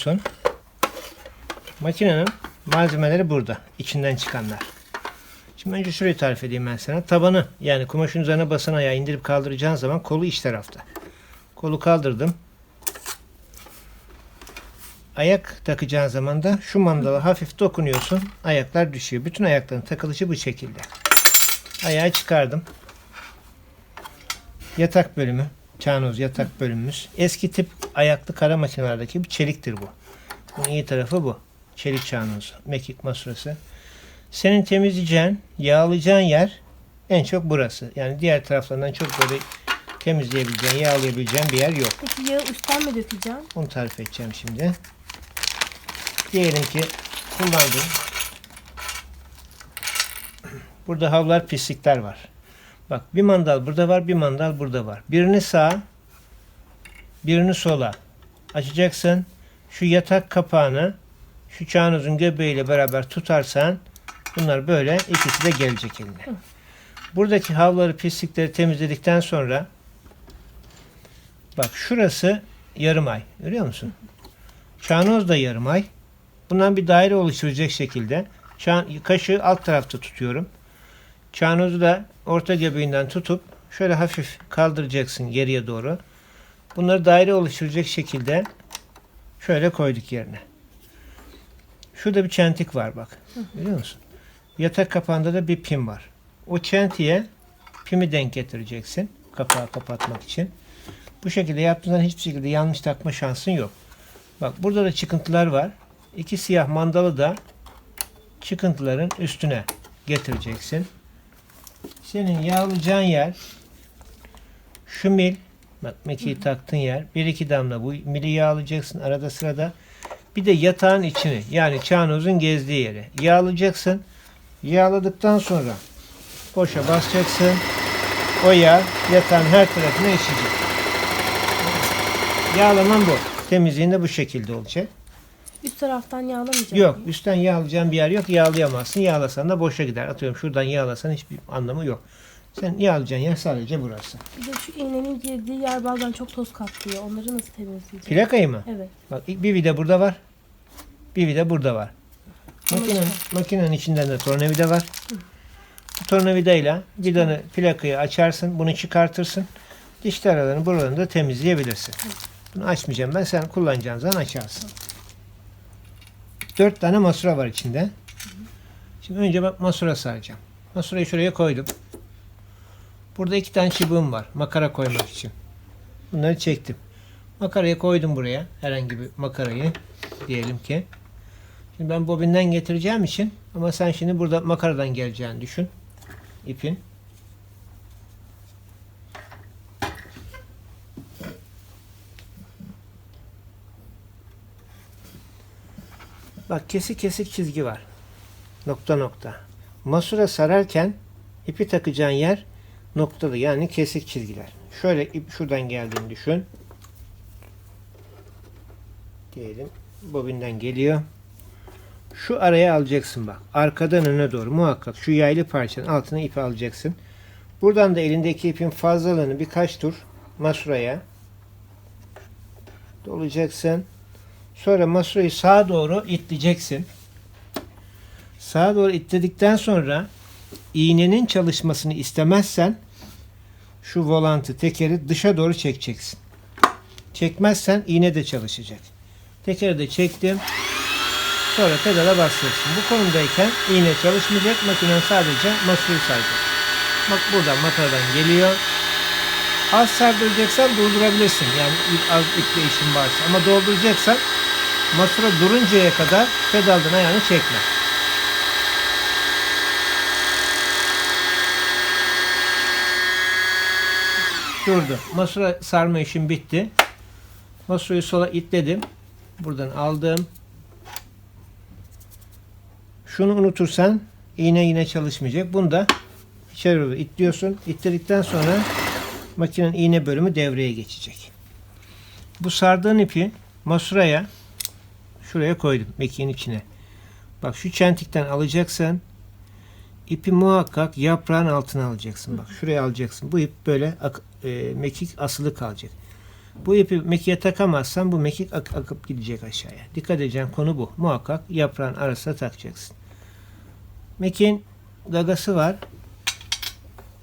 Son. Makinenin malzemeleri burada. İçinden çıkanlar. Şimdi önce şurayı tarif edeyim ben sana. Tabanı, yani kumaşın üzerine basan ayağı indirip kaldıracağın zaman kolu iç tarafta. Kolu kaldırdım. Ayak takacağın zaman da şu mandala hafif dokunuyorsun. Ayaklar düşüyor. Bütün ayakların takılışı bu şekilde. Ayağı çıkardım. Yatak bölümü. Çanoz yatak bölümümüz. Eski tip ayaklı kara makinelerdeki bir çeliktir bu. Bunun iyi tarafı bu. Çelik çanoz. Mekik masurası. Senin temizleyeceğin, yağlayacağın yer en çok burası. Yani diğer taraflarından çok böyle temizleyebileceğin, yağlayabileceğin bir yer yok. Peki yağı üstten mi dökeceğim? Onu tarif edeceğim şimdi. Diyelim ki kullandım. Burada havlar, pislikler var. Bak, bir mandal burada var, bir mandal burada var. Birini sağa, birini sola açacaksın. Şu yatak kapağını şu çanozun göbeğiyle beraber tutarsan bunlar böyle ikisi de gelecek eline. Buradaki havları, pislikleri temizledikten sonra bak şurası yarım ay. Görüyor musun? Çanoz da yarım ay. Bundan bir daire oluşturacak şekilde kaşığı alt tarafta tutuyorum. Çanozu da orta göbeğinden tutup şöyle hafif kaldıracaksın geriye doğru. Bunları daire oluşturacak şekilde şöyle koyduk yerine. Şurada bir çentik var bak. Görüyor musun? Yatak kapağında da bir pim var. O çentiğe pimi denk getireceksin. Kapağı kapatmak için. Bu şekilde yaptığında hiçbir şekilde yanlış takma şansın yok. Bak burada da çıkıntılar var. İki siyah mandalı da çıkıntıların üstüne getireceksin. Senin yağlayacağın yer şu mil. Bak mekiği taktığın yer. Bir iki damla bu mili yağlayacaksın arada sırada. Bir de yatağın içini, yani çanozun gezdiği yeri yağlayacaksın. Yağladıktan sonra boşa basacaksın. O yağ yatağın her tarafına içecek. Yağlaman bu. Temizliğin de bu şekilde olacak. Üst taraftan yağlamayacağım. Yok. Üstten yağlayacağın bir yer yok. Yağlayamazsın. Yağlasan da boşa gider. Atıyorum şuradan yağlasan hiçbir anlamı yok. Sen yağlayacağın yer sadece burası. Bir de şu iğnenin girdiği yer bazen çok toz kaplıyor. Onları nasıl temizleyeceğim? Plakayı mı? Evet. Bak bir vida burada var. Bir vida burada var. Makinenin içinden de tornavida var. Bu tornavidayla vidanı, plakayı açarsın. Bunu çıkartırsın. Dişli aralarını, buralarını da temizleyebilirsin. Bunu açmayacağım ben. Sen kullanacağın zaman açarsın. 4 tane masura var içinde. Şimdi önce bak masura saracağım. Masurayı şuraya koydum. Burada 2 tane çubuğum var. Makara koymak için. Bunları çektim. Makarayı koydum buraya. Herhangi bir makarayı diyelim ki. Şimdi ben bobinden getireceğim için, ama sen şimdi burada makaradan geleceğini düşün. İpin. Bak kesik kesik çizgi var. Nokta nokta. Masura sararken ipi takacağın yer noktalı, yani kesik çizgiler. Şöyle ip şuradan geldiğini düşün. Diyelim bobinden geliyor. Şu araya alacaksın bak. Arkadan öne doğru muhakkak şu yaylı parçanın altına ipi alacaksın. Buradan da elindeki ipin fazlalığını birkaç tur masuraya dolayacaksın. Sonra masurayı sağa doğru itleyeceksin. Sağa doğru itledikten sonra iğnenin çalışmasını istemezsen şu volantı, tekeri dışa doğru çekeceksin. Çekmezsen iğne de çalışacak. Tekeri de çektim. Sonra pedala basacaksın. Bu konumdayken iğne çalışmayacak. Makinen sadece masurayı saracak. Bak buradan makaradan geliyor. Az sardıracaksan durdurabilirsin. Yani az iple işin varsa. Ama dolduracaksan masura duruncaya kadar pedaldan ayağını çekme. Durdu. Masura sarma işim bitti. Masurayı sola itledim. Buradan aldım. Şunu unutursan iğne yine çalışmayacak. Bunu da içeri doğru itliyorsun. İtledikten sonra makinenin iğne bölümü devreye geçecek. Bu sardığın ipi masuraya şuraya koydum. Mekiğin içine. Bak şu çentikten alacaksın. İpi muhakkak yaprağın altına alacaksın. Bak şuraya alacaksın. Bu ip böyle mekik asılı kalacak. Bu ipi mekiğe takamazsan bu mekik akıp gidecek aşağıya. Dikkat edeceğin konu bu. Muhakkak yaprağın arasına takacaksın. Mekiğin gagası var.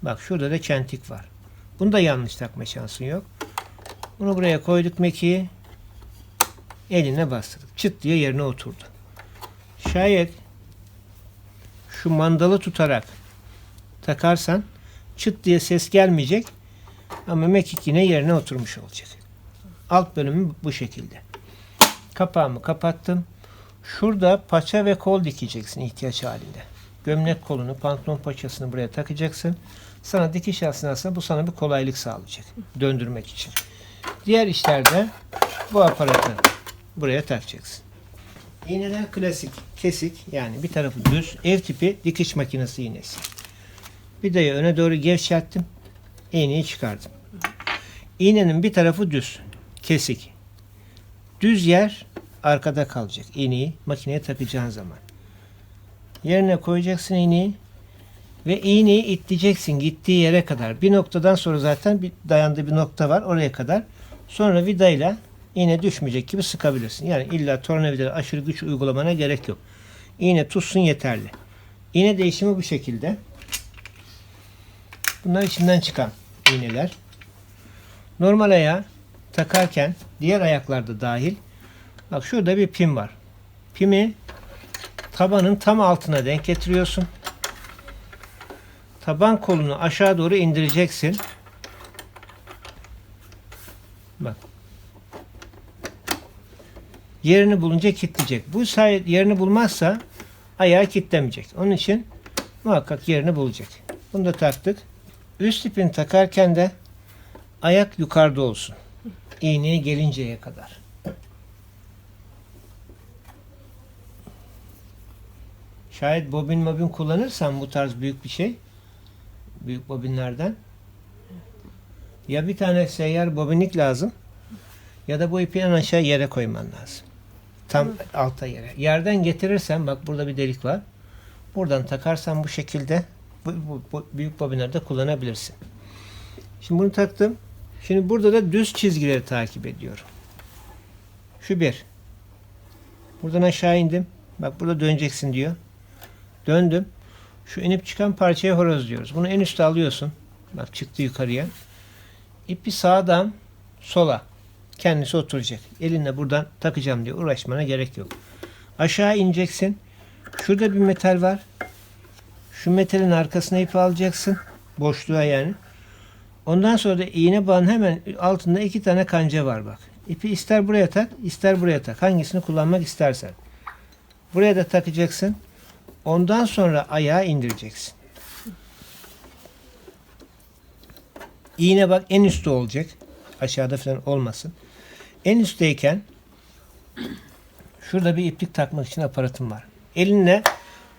Bak şurada da çentik var. Bunu da yanlış takma şansın yok. Bunu buraya koyduk mekiği. Eline bastırdık. Çıt diye yerine oturdu. Şayet şu mandalı tutarak takarsan çıt diye ses gelmeyecek ama mekik yine yerine oturmuş olacak. Alt bölümü bu şekilde. Kapağımı kapattım. Şurada paça ve kol dikeceksin ihtiyaç halinde. Gömlek kolunu, pantolon paçasını buraya takacaksın. Sana dikiş esnasında bu sana bir kolaylık sağlayacak. Döndürmek için. Diğer işlerde bu aparatı buraya takacaksın. İğneler klasik, kesik, yani bir tarafı düz, ev tipi dikiş makinesi iğnesi. Vidayı öne doğru gevşettim. İğneyi çıkardım. İğnenin bir tarafı düz, kesik. Düz yer arkada kalacak. İğneyi makineye takacağın zaman. Yerine koyacaksın iğneyi ve iğneyi itleyeceksin gittiği yere kadar. Bir noktadan sonra zaten bir dayandığı bir nokta var oraya kadar. Sonra vidayla iğne düşmeyecek gibi sıkabilirsin. Yani illa tornavidayla aşırı güç uygulamana gerek yok. İğne tutsun yeterli. İğne değişimi bu şekilde. Bunlar içinden çıkan iğneler. Normal ayağı takarken diğer ayaklarda dahil. Bak şurada bir pim var. Pimi tabanın tam altına denk getiriyorsun. Taban kolunu aşağı doğru indireceksin. Bak. Yerini bulunca kilitleyecek. Bu sayede yerini bulmazsa ayağı kilitlemeyecek. Onun için muhakkak yerini bulacak. Bunu da taktık. Üst ipini takarken de ayak yukarıda olsun. İğneye gelinceye kadar. Şayet bobin kullanırsan bu tarz büyük bir şey, büyük bobinlerden, ya bir tane seyyar bobinlik lazım ya da bu ipi en aşağı yere koyman lazım. Tam alta yere. Yerden getirirsen bak burada bir delik var. Buradan takarsan bu şekilde bu büyük bobinlerde kullanabilirsin. Şimdi bunu taktım. Şimdi burada da düz çizgileri takip ediyorum. Şu bir. Buradan aşağı indim. Bak burada döneceksin diyor. Döndüm. Şu inip çıkan parçaya horoz diyoruz. Bunu en üstte alıyorsun. Bak çıktı yukarıya. İpi sağdan sola. Kendisi oturacak. Elinle buradan takacağım diye uğraşmana gerek yok. Aşağı ineceksin. Şurada bir metal var. Şu metalin arkasına ipi alacaksın. Boşluğa yani. Ondan sonra da iğne bağının hemen altında 2 tane kanca var bak. İpi ister buraya tak, ister buraya tak. Hangisini kullanmak istersen. Buraya da takacaksın. Ondan sonra ayağı indireceksin. İğne bak en üstte olacak. Aşağıda falan olmasın. En üstteyken şurada bir iplik takmak için aparatım var. Elinle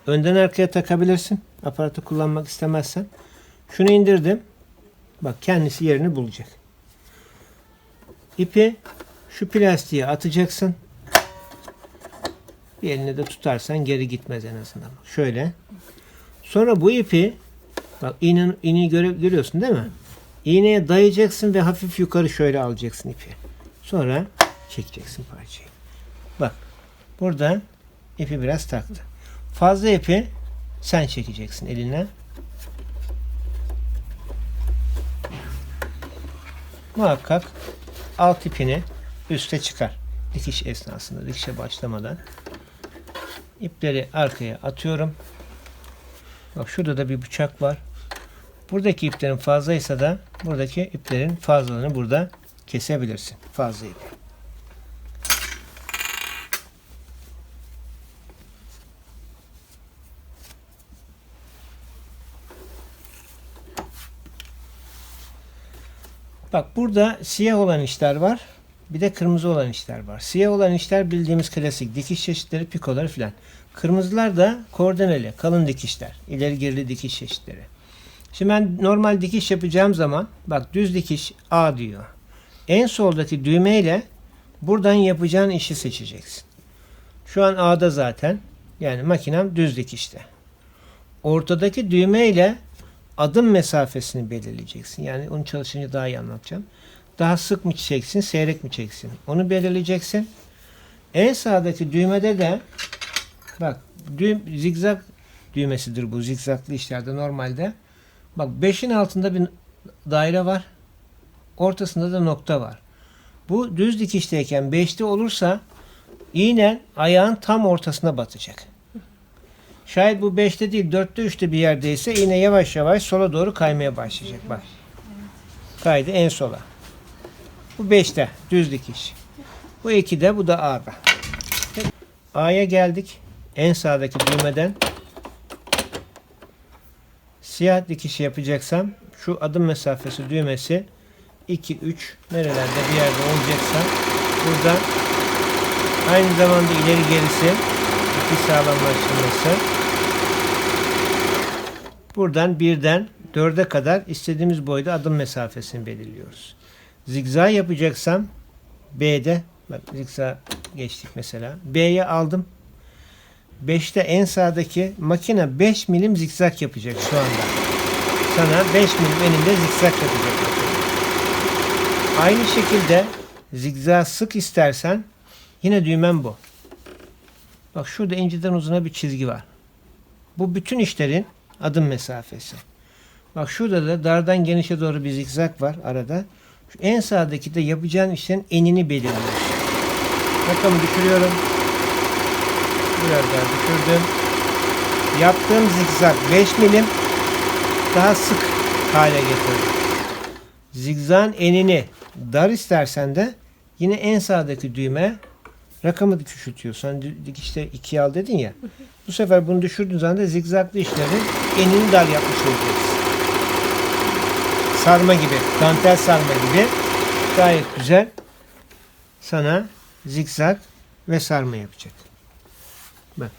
önden arkaya takabilirsin. Aparatı kullanmak istemezsen. Şunu indirdim. Bak kendisi yerini bulacak. İpi şu plastiğe atacaksın. Bir eline de tutarsan geri gitmez en azından. Bak şöyle. Sonra bu ipi bak iğneyi görüyorsun değil mi? İğneye dayayacaksın ve hafif yukarı şöyle alacaksın ipi. Sonra çekeceksin parçayı. Bak burada ipi biraz taktı. Fazla ipi sen çekeceksin eline. Muhakkak alt ipini üste çıkar. Dikiş esnasında, dikişe başlamadan. İpleri arkaya atıyorum. Bak şurada da bir bıçak var. Buradaki iplerin fazlaysa da buradaki iplerin fazlalığını burada kesebilirsin. Fazla ipi. Bak burada siyah olan işler var. Bir de kırmızı olan işler var. Siyah olan işler bildiğimiz klasik dikiş çeşitleri, pikoları filan. Kırmızılar da kordeneli, kalın dikişler. İleri gerili dikiş çeşitleri. Şimdi ben normal dikiş yapacağım zaman bak düz dikiş A diyor. En soldaki düğmeyle buradan yapacağın işi seçeceksin. Şu an A'da zaten. Yani makinem düz dikişte. Ortadaki düğmeyle adım mesafesini belirleyeceksin. Yani onu çalışınca daha iyi anlatacağım. daha sık mı çeksin, seyrek mi çeksin? Onu belirleyeceksin. En sağdaki düğmede de bak zigzag düğmesidir bu zigzaglı işlerde normalde. Bak 5'in altında bir daire var. Ortasında da nokta var. Bu düz dikişteyken 5'te olursa iğnen ayağın tam ortasına batacak. Şayet bu 5'te değil 4'te 3'te bir yerdeyse iğne yavaş yavaş sola doğru kaymaya başlayacak. Bak. Kaydı en sola. Bu 5'te düz dikiş. Bu 2'de bu da A'da. A'ya geldik. En sağdaki düğmeden siyah dikişi yapacaksam şu adım mesafesi düğmesi 2, 3 nerelerde bir yerde olacaksa burada aynı zamanda ileri gerisi dikiş sağlamlaştırması. Buradan 1'den 4'e kadar istediğimiz boyda adım mesafesini belirliyoruz. Zigzag yapacaksam B'de bak zigzag geçtik mesela. B'ye aldım. 5'te en sağdaki makine 5 milim zigzag yapacak şu anda. Sana 5 milim eninde zigzag yapacak. Aynı şekilde zigzag sık istersen yine düğmem bu. Bak şurada inceden uzuna bir çizgi var. Bu bütün işlerin adım mesafesi. Bak şurada da dardan genişe doğru bir zigzag var arada. Şu en sağdaki de yapacağın işlerin enini belirliyor. Rakamı düşürüyorum. Biraz daha düşürdüm. Yaptığım zigzag 5 milim daha sık hale getirdim. Zigzagın enini dar istersen de yine en sağdaki düğme rakamı küçültüyorsun. Hani dikişte 2'ye al dedin ya. Bu sefer bunu düşürdüğün zaman da zigzaglı işlerin enini dar yapmış olacaksın. Sarma gibi, dantel sarma gibi gayet güzel sana zigzag ve sarma yapacak. Bak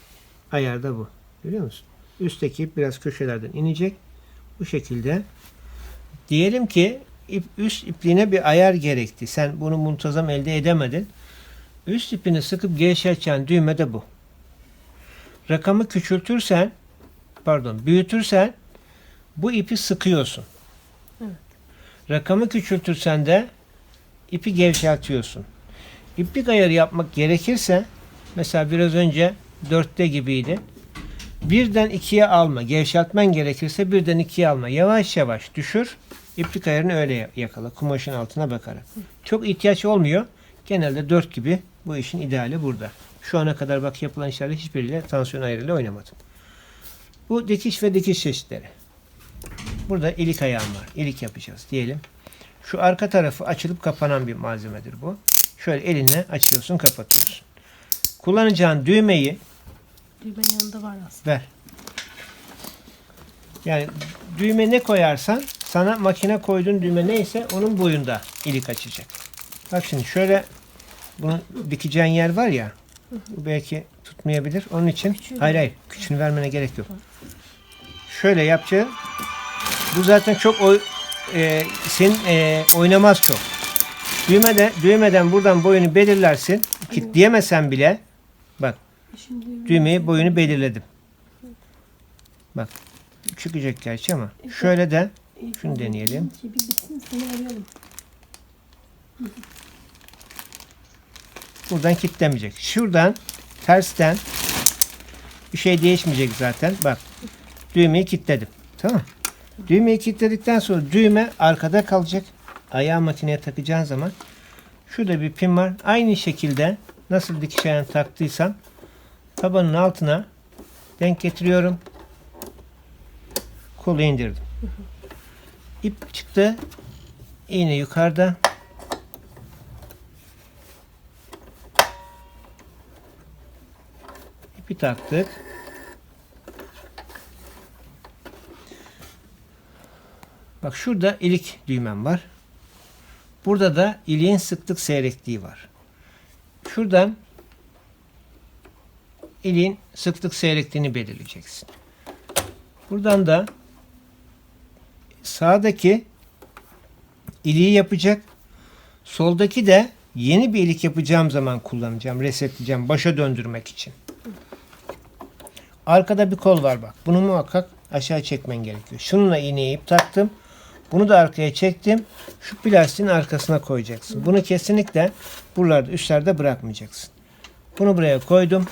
ayarda bu. Görüyor musun? Üstteki ip biraz köşelerden inecek. Bu şekilde. Diyelim ki üst ipliğine bir ayar gerekti. Sen bunu muntazam elde edemedin. Üst ipini sıkıp gevşeteceğin düğme de bu. Rakamı büyütürsen bu ipi sıkıyorsun. Evet. Rakamı küçültürsen de ipi gevşeltiyorsun. İplik ayarı yapmak gerekirse mesela biraz önce 4'te gibiydi. 1'den 2'ye alma. Gevşeltmen gerekirse 1'den 2'ye alma. Yavaş yavaş düşür. İplik ayarını öyle yakala. Kumaşın altına bakarak. Çok ihtiyaç olmuyor. Genelde 4 gibi bu işin ideali burada. Şu ana kadar bak yapılan işlerde hiçbiriyle tansiyon ayarıyla oynamadım. Bu dikiş ve dikiş çeşitleri. Burada ilik ayağım var. İlik yapacağız diyelim. Şu arka tarafı açılıp kapanan bir malzemedir bu. Şöyle elinle açıyorsun, kapatıyorsun. Kullanacağın düğmeyi Düğmenin yanında var aslında. ver. Yani düğme ne koyarsan sana makine koyduğun düğme neyse onun boyunda ilik açacak. Bak şimdi şöyle bunu dikeceğin yer var ya, bu belki tutmayabilir. Onun için hayır küçüğünü vermene gerek yok. Şöyle yapacağım. Bu zaten çok oynamaz çok. Düğmeden buradan boyunu belirlersin. Kilitleyemesen bile bak düğmeyi boyunu belirledim. Bak çıkacak gerçi ama şöyle de şunu deneyelim. Buradan kilitlemeyecek. Şuradan tersten bir şey değişmeyecek zaten. Bak düğmeyi kilitledim. Tamam. Düğmeyi kilitledikten sonra düğme arkada kalacak. Ayağı makineye takacağın zaman şurada bir pin var. Aynı şekilde nasıl dikiş ayağını taktıysam tabanın altına denk getiriyorum. Kolu indirdim. İp çıktı. İğne yukarıda. İpi taktık. Bak şurada ilik düğmem var. Burada da iliğin sıklık seyrekliği var. Şuradan iliğin sıklık seyrekliğini belirleyeceksin. Buradan da sağdaki iliği yapacak. Soldaki de yeni bir ilik yapacağım zaman kullanacağım. Resetleyeceğim. Başa döndürmek için. Arkada bir kol var bak. Bunu muhakkak aşağı çekmen gerekiyor. Şununla iğneyi ip taktım. Bunu da arkaya çektim. Şu plastiğin arkasına koyacaksın. Bunu kesinlikle buralarda üstlerde bırakmayacaksın. Bunu buraya koydum.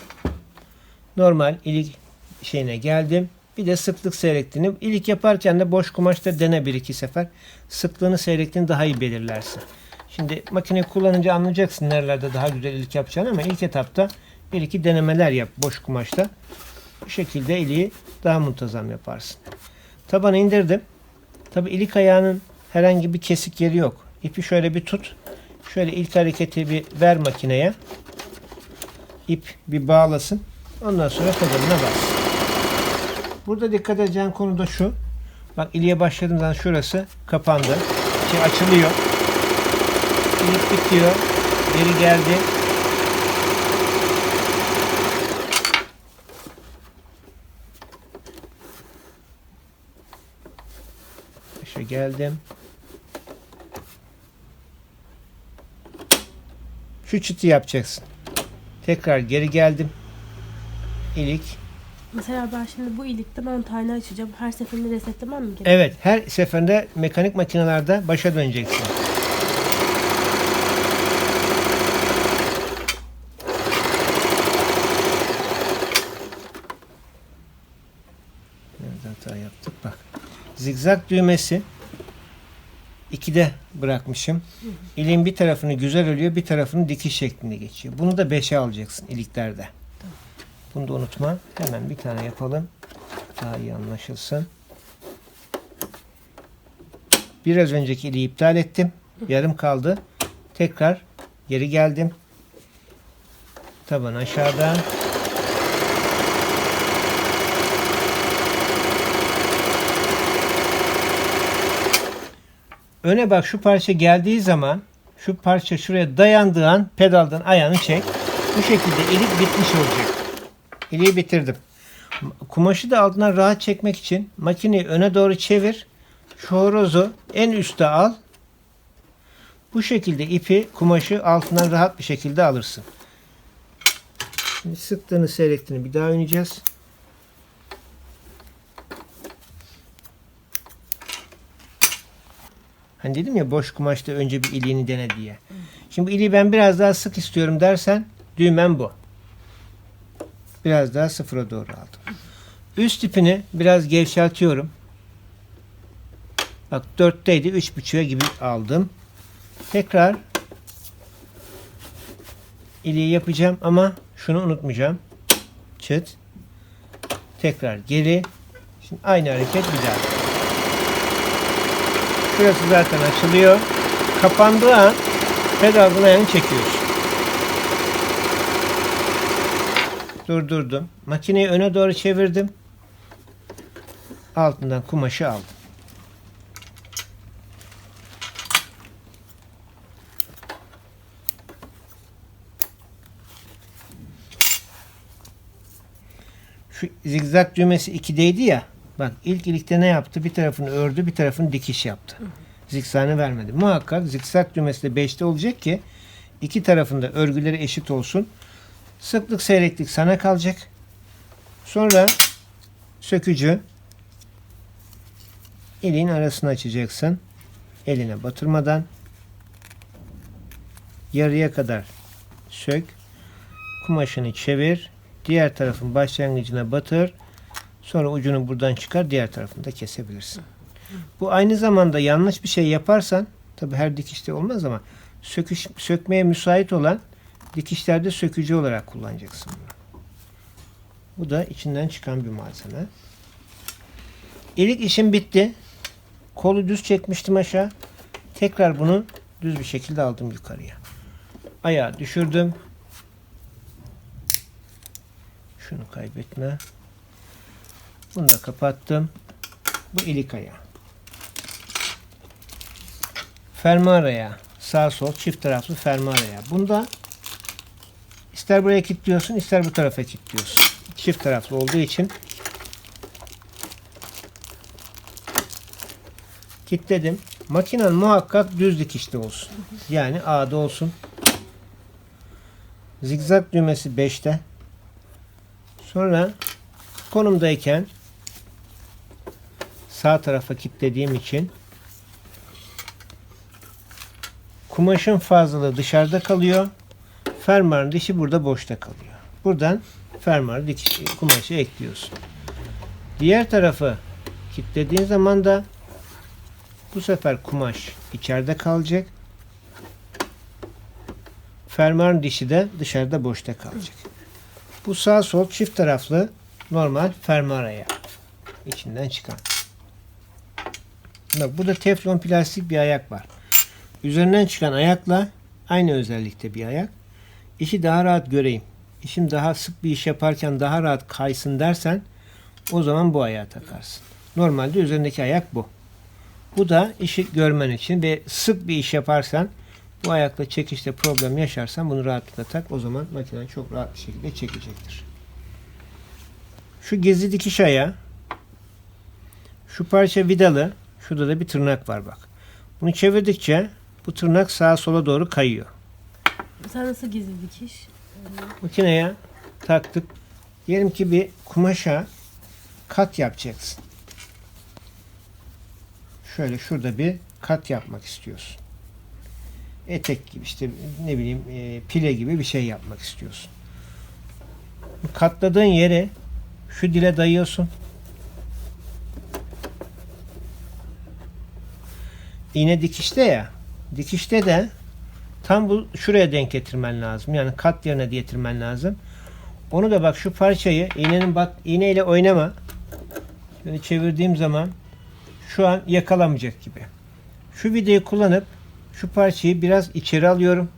Normal ilik şeyine geldim. Bir de sıklık seyrekliğini. İlik yaparken de boş kumaşta dene 1-2 sefer. Sıklığını seyrekliğini daha iyi belirlersin. Şimdi makineyi kullanınca anlayacaksın nerelerde daha güzel ilik yapacağını ama ilk etapta 1-2 denemeler yap boş kumaşta. Bu şekilde iliği daha muntazam yaparsın. Tabanı indirdim. Tabi ilik ayağının herhangi bir kesik yeri yok. İpi şöyle bir tut. Şöyle ilk hareketi bir ver makineye. İp bir bağlasın. Ondan sonra pedalına bas. Burada dikkat edeceğin konu da şu. Bak iliğe başladığım zaman şurası kapandı. Şey açılıyor. İlik bitiyor. Geri geldi. İşte geldim. Şu çıtı yapacaksın. Tekrar geri geldim. İlik. Mesela ben şimdi bu ilikten 10 tane açacağım. Her seferinde resetlemem mi gerekiyor? Evet, her seferinde mekanik makinelerde başa döneceksin. Nerede hata yaptık bak. Zigzag düğmesi 2'de bırakmışım. İliğin bir tarafını güzel örüyor, bir tarafını dikiş şeklinde geçiyor. Bunu da 5'e alacaksın iliklerde. Bunu da unutma. Hemen bir tane yapalım. Daha iyi anlaşılsın. Biraz önceki iliği iptal ettim. Yarım kaldı. Tekrar geri geldim. Taban aşağıda. Öne bak, şu parça geldiği zaman şu parça şuraya dayandığı an pedaldan ayağını çek. Bu şekilde ilik bitmiş olacak. İliği bitirdim. Kumaşı da altından rahat çekmek için makineyi öne doğru çevir. Şu horozu en üste al. Bu şekilde ipi, kumaşı altından rahat bir şekilde alırsın. Şimdi sıktığını seyrektiğini bir daha oynayacağız. Hani dedim ya boş kumaşta önce bir iliğini dene diye. Şimdi iliği ben biraz daha sık istiyorum dersen düğmem bu. Biraz daha sıfıra doğru aldım. Üst ipini biraz gevşeltiyorum. Bak 4'teydi, 3.5'a gibi aldım. Tekrar iliği yapacağım ama şunu unutmayacağım. Çıt. Tekrar geri. Şimdi aynı hareket bir daha. Şurası zaten açılıyor. Kapandığı an pedalın ayağını çekiyorsun. Durdurdum. Makineyi öne doğru çevirdim. Altından kumaşı aldım. Şu zigzag düğmesi 2'deydi ya. Bak ilk ilikte ne yaptı? Bir tarafını ördü, bir tarafını dikiş yaptı. Zikzağını vermedi. Muhakkak zikzak düğmesi de 5'te olacak ki iki tarafında örgüleri eşit olsun. Sıklık seyreklik sana kalacak. Sonra sökücü iliğin arasını açacaksın. Eline batırmadan yarıya kadar sök. Kumaşını çevir. Diğer tarafın başlangıcına batır. Sonra ucunu buradan çıkar. Diğer tarafını da kesebilirsin. Bu aynı zamanda yanlış bir şey yaparsan, tabi her dikişte olmaz ama sökmeye müsait olan dikişlerde sökücü olarak kullanacaksın bunu. Bu da içinden çıkan bir malzeme. İlik işim bitti. Kolu düz çekmiştim aşağı. Tekrar bunu düz bir şekilde aldım yukarıya. Ayağı düşürdüm. Şunu kaybetme. Bunu da kapattım. Bu ilik ayağı. Fermuar ayağı. Sağ sol çift taraflı fermuar ayağı. Bunda ister buraya kilitliyorsun, ister bu tarafa kilitliyorsun. Çift taraflı olduğu için kilitledim. Makinen muhakkak düz dikişli olsun. Yani A'da olsun. Zigzag düğmesi 5'te. Sonra konumdayken sağ tarafa kilitlediğim için Kumaşın fazlalığı dışarıda kalıyor. Fermuarın dişi burada boşta kalıyor. Buradan fermuar kumaşı ekliyorsun. Diğer tarafı kilitlediğin zaman da bu sefer kumaş içeride kalacak. Fermuarın dişi de dışarıda boşta kalacak. Bu sağ sol çift taraflı normal fermuar ayağı. İçinden çıkan. Bak burada teflon plastik bir ayak var. Üzerinden çıkan ayakla aynı özellikte bir ayak. İşi daha rahat göreyim. İşim daha sık bir iş yaparken daha rahat kaysın dersen o zaman bu ayağı takarsın. Normalde üzerindeki ayak bu. Bu da işi görmen için ve sık bir iş yaparsan bu ayakla çekişte problem yaşarsan bunu rahatlıkla tak. O zaman makinen çok rahat bir şekilde çekecektir. Şu gizli dikiş ayağı. Şu parça vidalı. Şurada da bir tırnak var bak. Bunu çevirdikçe bu tırnak sağa sola doğru kayıyor. Sen nasıl gizli dikiş? Makineye taktık. Diyelim ki bir kumaşa kat yapacaksın. Şöyle şurada bir kat yapmak istiyorsun. Etek gibi işte ne bileyim pile gibi bir şey yapmak istiyorsun. Katladığın yeri şu dile dayıyorsun. İğne dikişte ya. Dikişte de tam bu şuraya denk getirmen lazım. Yani kat yerine getirmen lazım. Onu da bak şu parçayı iğneyle oynama. Böyle çevirdiğim zaman şu an yakalamayacak gibi. Şu vidayı kullanıp şu parçayı biraz içeri alıyorum.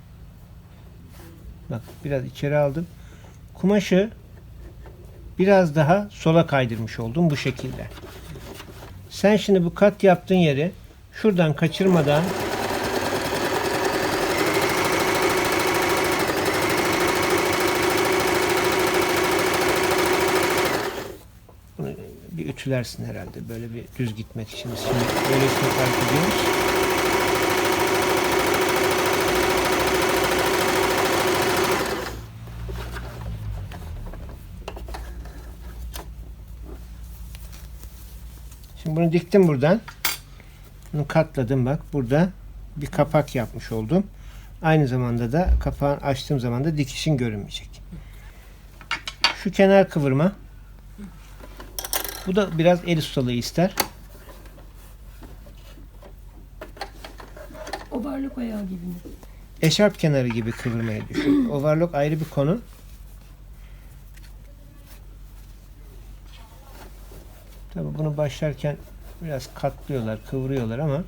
Bak biraz içeri aldım. Kumaşı biraz daha sola kaydırmış oldum bu şekilde. Sen şimdi bu kat yaptığın yeri şuradan kaçırmadan bunu bir ütülersin herhalde. Böyle bir düz gitmek için. Şimdi böylesini fark ediyoruz. Şimdi bunu diktim buradan. Bunu katladım bak. Burada bir kapak yapmış oldum. Aynı zamanda da kapağı açtığım zaman da dikişin görünmeyecek. Şu kenar kıvırma. Bu da biraz el ustalığı ister. Overlock ayağı gibi mi? Eşarp kenarı gibi kıvırmayı düşün. Overlock ayrı bir konu. Tabii bunu başlarken biraz katlıyorlar, kıvırıyorlar ama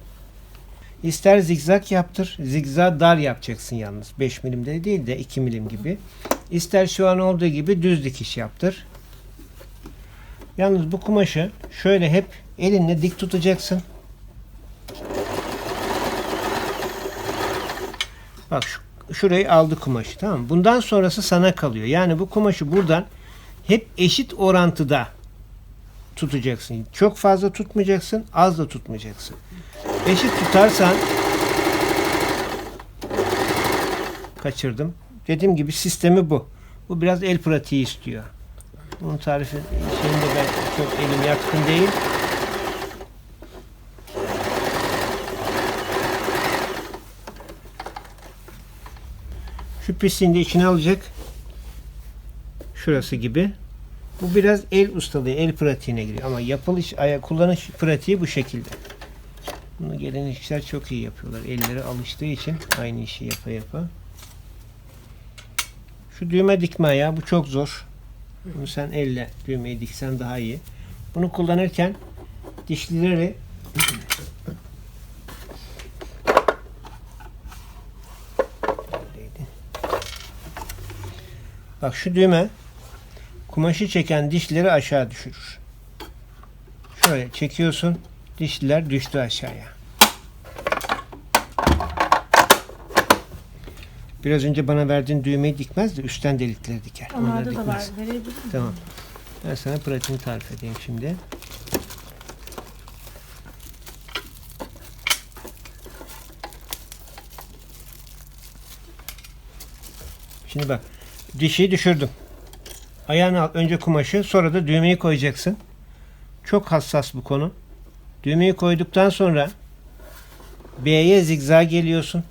ister zigzag yaptır. Zigzag dar yapacaksın yalnız. 5 milimde değil de 2 milim gibi. İster şu an olduğu gibi düz dikiş yaptır. Yalnız bu kumaşı şöyle hep elinle dik tutacaksın. Bak şurayı aldı kumaşı, tamam mı? Bundan sonrası sana kalıyor. Yani bu kumaşı buradan hep eşit orantıda tutacaksın. Çok fazla tutmayacaksın, az da tutmayacaksın. Eşit tutarsan kaçırdım. Dediğim gibi sistemi bu. Bu biraz el pratiği istiyor. Bunun tarifi şeyinde ben çok elim yatkın değil. Şu pisliğini de içine alacak. Şurası gibi. Bu biraz el ustalığı, el pratiğine giriyor. Ama yapılış, kullanış pratiği bu şekilde. Bunu gelen işçiler çok iyi yapıyorlar. Elleri alıştığı için aynı işi yapa yapa. Şu düğme dikme ayağı, bu çok zor. Bunu sen elle düğmeyi diksen daha iyi. Bunu kullanırken dişlileri bak şu düğme kumaşı çeken dişleri aşağı düşürür. Şöyle çekiyorsun, dişliler düştü aşağıya. Biraz önce bana verdiğin düğmeyi dikmez de üstten delikleri diker. Onlarda da var. Verebilir miyim? Tamam. Ben sana pratiğini tarif edeyim şimdi. Şimdi bak. Dişi düşürdüm. Ayağını al. Önce kumaşı, sonra da düğmeyi koyacaksın. Çok hassas bu konu. Düğmeyi koyduktan sonra B'ye zigzag geliyorsun.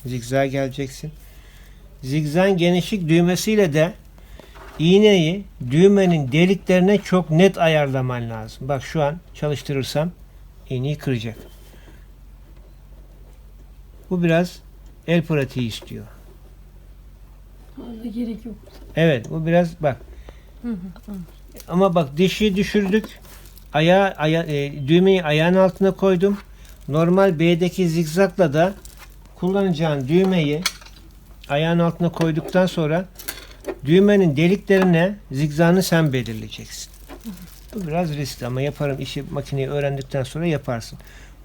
Zigzağa geleceksin. Zigzag genişlik düğmesiyle de iğneyi düğmenin deliklerine çok net ayarlaman lazım. Bak şu an çalıştırırsam iğneyi kıracak. Bu biraz el pratiği istiyor. Orada gerek yok. Evet, bu biraz bak. Ama bak dişi düşürdük. Düğmeyi ayağın altına koydum. Normal B'deki zigzagla da kullanacağın düğmeyi ayağın altına koyduktan sonra düğmenin deliklerine zigzagını sen belirleyeceksin. Bu biraz riskli ama yaparım. İşi, makineyi öğrendikten sonra yaparsın.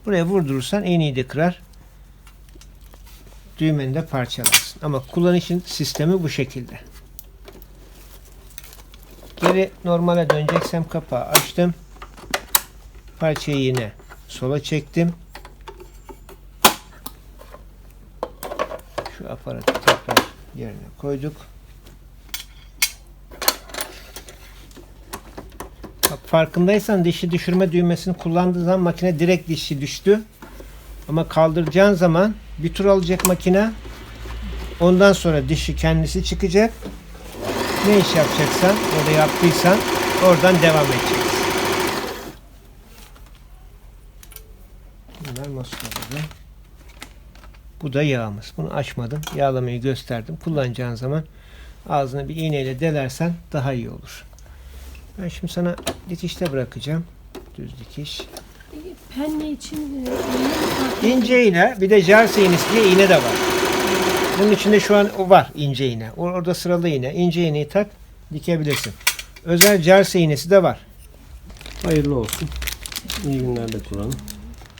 Buraya vurdurursan iğneyi de kırar. Düğmeni de parçalarsın. Ama kullanışın sistemi bu şekilde. Geri normale döneceksem kapağı açtım. Parçayı yine sola çektim. Şu aparatı tekrar yerine koyduk. Bak, farkındaysan dişi düşürme düğmesini kullandığı zaman makine direkt dişi düştü. Ama kaldıracağın zaman bir tur alacak makine. Ondan sonra dişi kendisi çıkacak. Ne iş yapacaksan, orada yaptıysan oradan devam edeceksin. Bunlar maskarada. Bu da yağımız. Bunu açmadım. Yağlamayı gösterdim. Kullanacağın zaman ağzını bir iğneyle delersen daha iyi olur. Ben şimdi sana dikişte bırakacağım. Düz dikiş. Penne için iğne mi farklı? İnce iğne, bir de jersey iğnesi diye iğne de var. Bunun içinde şu an o var, ince iğne. Orada sıralı iğne. İnce iğneyi tak, dikebilirsin. Özel jersey iğnesi de var. Hayırlı olsun. İyi günler de kullanın.